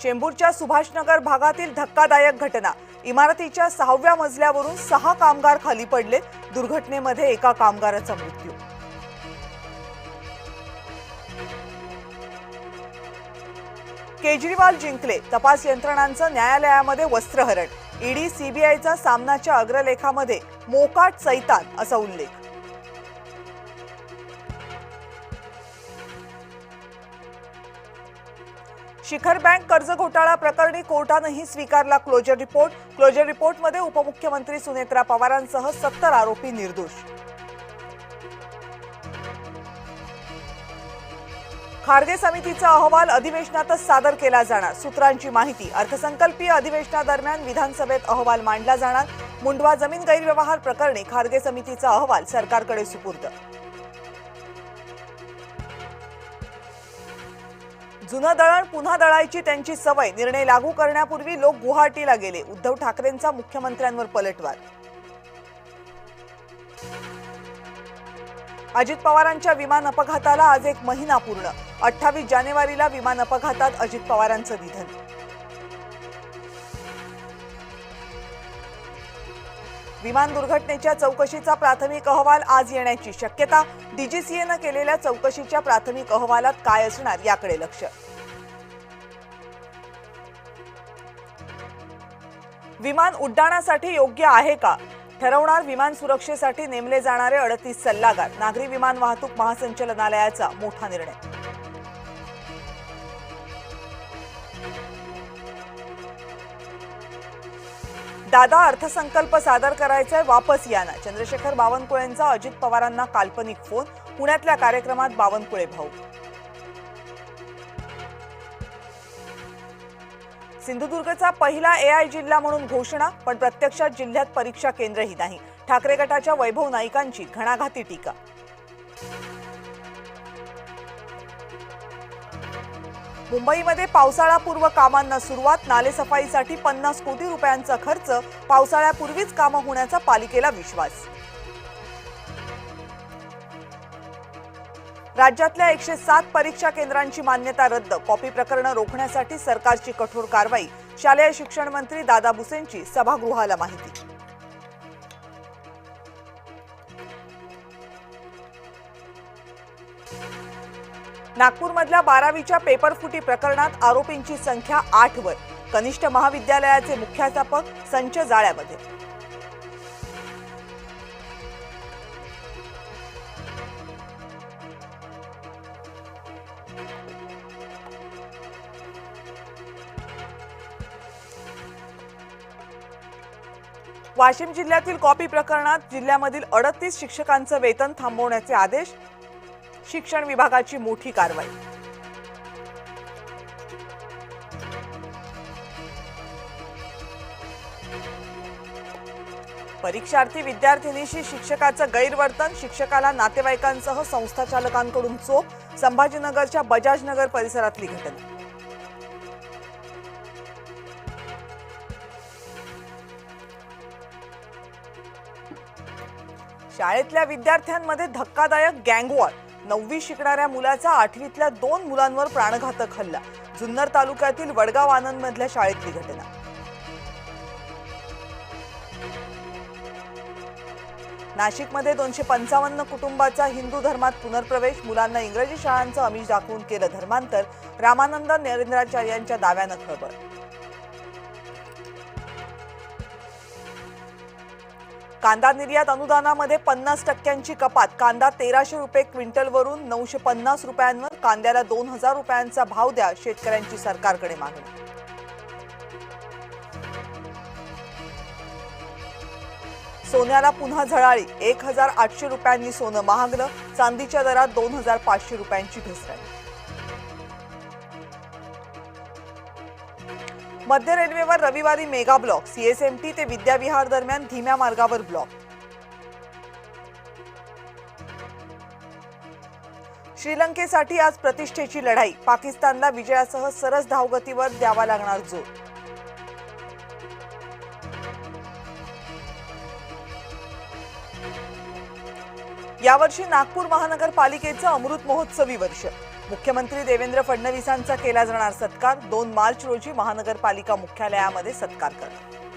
चेंबूरच्या सुभाषनगर भागातील धक्कादायक घटना। इमारतीच्या 6व्या मजल्यावरून 6 कामगार खाली पडले। दुर्घटनेमध्ये एका कामगाराचा मृत्यू। केजरीवाल जिंकले, तपास यंत्रणांचं न्यायालयामध्ये वस्त्रहरण। ईडी सीबीआयचा सामनाच्या अग्रलेखामध्ये मोकाट सैतान असा उल्लेख। शिखर बँक कर्ज घोटाळा प्रकरणी कोर्टानेही स्वीकारला क्लोजर रिपोर्ट। क्लोजर रिपोर्टमध्ये उपमुख्यमंत्री सुनेत्रा पवारांसह 70 आरोपी निर्दोष। खारगे समितीचा अहवाल अधिवेशनातच सादर केला जाणार। सूत्रांची माहिती, अर्थसंकल्पीय अधिवेशनादरम्यान विधानसभेत अहवाल मांडला जाणार। मुंडवा जमीन गैरव्यवहार प्रकरणी खारगे समितीचा अहवाल सरकारकडे सुपूर्द। जुनं दळण पुन्हा दळायची त्यांची सवय। निर्णय लागू करण्यापूर्वी लोक गुवाहाटीला गेले। उद्धव ठाकरेंचा मुख्यमंत्र्यांवर पलटवार। अजित पवारांच्या विमान अपघाताला आज 1 महिना पूर्ण। 28 जानेवारीला विमान अपघातात अजित पवारांचं निधन। विमान दुर्घटनेच्या चौकशीचा प्राथमिक अहवाल आज येण्याची शक्यता। डीजीसीएनं केलेल्या चौकशीच्या प्राथमिक अहवालात काय असणार याकडे लक्ष। विमान उड्डाणासाठी योग्य आहे का ठरवणार विमान सुरक्षेसाठी नेमले जाणारे 38 सल्लागार। नागरी विमान वाहतूक महासंचालनालयाचा मोठा निर्णय। दादा अर्थसंकल्प सादर करायचाय, वापस या ना। चंद्रशेखर बावनकुळेंचा अजित पवारांना काल्पनिक फोन। पुण्यातल्या कार्यक्रमात बावनकुळे भाऊ। सिंधुदुर्गचा पहिला एआय जिल्हा म्हणून घोषणा, पण प्रत्यक्षात जिल्ह्यात परीक्षा केंद्रही नाही। ठाकरे गटाच्या वैभव नाईकांची घणाघाती टीका। मुंबईमध्ये पावसाळापूर्व कामांना सुरुवात। नालेसफाईसाठी 50 कोटी रुपयांचा खर्च। पावसाळ्यापूर्वीच कामं होण्याचा पालिकेला विश्वास। राज्यातल्या 107 परीक्षा केंद्रांची मान्यता रद्द। कॉपी प्रकरणं रोखण्यासाठी सरकारची कठोर कारवाई। शालेय शिक्षण मंत्री दादा भुसेंची सभागृहाला माहिती। नागपूरमधल्या 12वीच्या पेपरफुटी प्रकरणात आरोपींची संख्या 8 वर। कनिष्ठ महाविद्यालयाचे मुख्याध्यापक संच जाळ्यामध्ये। वाशिम जिल्ह्यातील कॉपी प्रकरणात जिल्ह्यामधील 38 शिक्षकांचं वेतन थांबवण्याचे आदेश। शिक्षण विभागाची मोठी कारवाई। परीक्षार्थी विद्यार्थिनीशी शिक्षकाचं गैरवर्तन। शिक्षकाला नातेवाईकांसह संस्थाचालकांकडून चोप। संभाजीनगरच्या बजाजनगर परिसरातली घटना। शाळेतल्या विद्यार्थ्यांमध्ये धक्कादायक गँगवॉर। 9वी शिकणाऱ्या मुलाचा 8वीतल्या 2 मुलांवर प्राणघातक हल्ला। जुन्नर तालुक्यातील वडगाव आनंदमधल्या शाळेतली घटना। नाशिकमध्ये 255 कुटुंबाचा हिंदू धर्मात पुनर्प्रवेश। मुलांना इंग्रजी शाळांचं आमिष दाखवून केलं धर्मांतर। रामानंद नरेंद्राचार्यांच्या दाव्यानं खळबळ। कांदा निर्यात अनुदानामध्ये 50% कपात। कांदा 1300 रुपये क्विंटलवरून 950 रुपयांवर। कांद्याला 2000 रुपयांचा भाव द्या, शेतकऱ्यांची सरकारकडे मागणी। सोन्याला पुन्हा झळाळी। 1800 रुपयांनी सोनं महागलं। चांदीच्या दरात 2500 रुपयांची घसरण। मध्य रेल्वेवर रविवारी मेगा ब्लॉक। सीएसएमटी ते विद्याविहार दरम्यान धीम्या मार्गावर ब्लॉक। श्रीलंकेसाठी आज प्रतिष्ठेची लढाई। पाकिस्तानला विजयासह सरस धावगतीवर द्यावा लागणार जोर। यावर्षी नागपूर महानगरपालिकेचं अमृत महोत्सवी वर्ष। मुख्यमंत्री देवेंद्र फडणवीसांचा केला जाणार सत्कार. 2 मार्च रोजी महानगरपालिका मुख्यालयामध्ये सत्कार करण्यात.